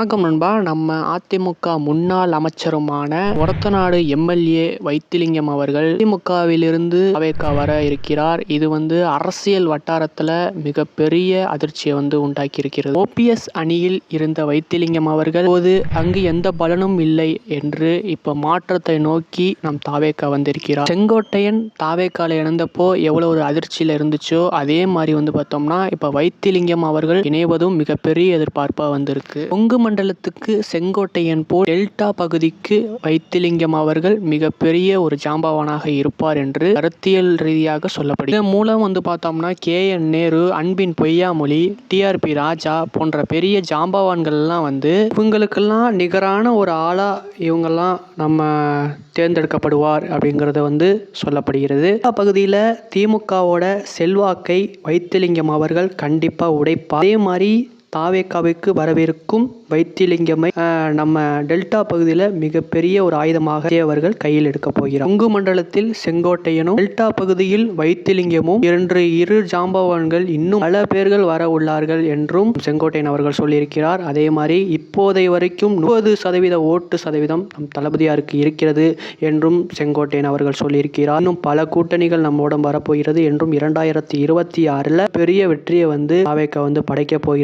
வணக்கம் நண்பா. நம்ம அதிமுக முன்னாள் அமைச்சருமான ஒரத்தநாடு எம்எல்ஏ வைத்திலிங்கம் அவர்கள் அதிமுகவிலிருந்து தாவேகா வர இருக்கிறார். இது அரசியல் வட்டாரத்தில் மிகப்பெரிய அதிர்ச்சியை உண்டாக்கி இருக்கிறது. ஓபிஎஸ் அணியில் இருந்த வைத்திலிங்கம் அவர்கள் இப்போது அங்கு எந்த பலனும் இல்லை என்று இப்ப மாற்றத்தை நோக்கி நம் தாவேகா வந்திருக்கிறார். செங்கோட்டையன் தாவேகால இணைந்தப்போ எவ்வளவு ஒரு அதிர்ச்சியில இருந்துச்சோ அதே மாதிரி பார்த்தோம்னா இப்ப வைத்திலிங்கம் அவர்கள் இணைவதும் மிகப்பெரிய எதிர்பார்ப்பா வந்திருக்கு. கொங்கு மண்டலத்துக்கு செங்கோட்டையன் போல் டெல்டா பகுதிக்கு வைத்திலிங்கம் அவர்கள் மிகப்பெரிய ஒரு ஜாம்பவானாக இருப்பார் என்று கருத்தியல் ரீதியாக சொல்லப்படுகிறது. இதன் மூலம் பார்த்தோம்னா KN நேரு, அன்பின் பொய்யாமொழி, TRP ராஜா போன்ற பெரிய ஜாம்பவான்கள் எல்லாம் இவங்களுக்கெல்லாம் நிகரான ஒரு ஆளா இவங்கெல்லாம் நம்ம தேர்ந்தெடுக்கப்படுவார் அப்படிங்கறத சொல்லப்படுகிறது. பகுதியில் திமுகவோட செல்வாக்கை வைத்திலிங்கம் அவர்கள் கண்டிப்பா உடைப்பார். அதே மாதிரி தாவேகாவுக்கு வரவிருக்கும் வைத்திலிங்கமை நம்ம டெல்டா பகுதியில் மிகப்பெரிய ஒரு ஆயுதமாக அவர்கள் கையில் எடுக்க போகிறார். கொங்கு மண்டலத்தில் செங்கோட்டையனும், டெல்டா பகுதியில் வைத்திலிங்கமும் இரு ஜாம்பவான்கள் இன்னும் பல பேர்கள் வர உள்ளார்கள் என்றும் செங்கோட்டையன் அவர்கள் சொல்லியிருக்கிறார். அதே மாதிரி இப்போதைய வரைக்கும் 30% ஓட்டு சதவீதம் நம் தளபதியாருக்கு இருக்கிறது என்றும் செங்கோட்டையன் அவர்கள் சொல்லியிருக்கிறார். இன்னும் பல கூட்டணிகள் நம்மோட வரப்போகிறது என்றும் 2026 பெரிய வெற்றியை தாவேகா படைக்க போகிறது.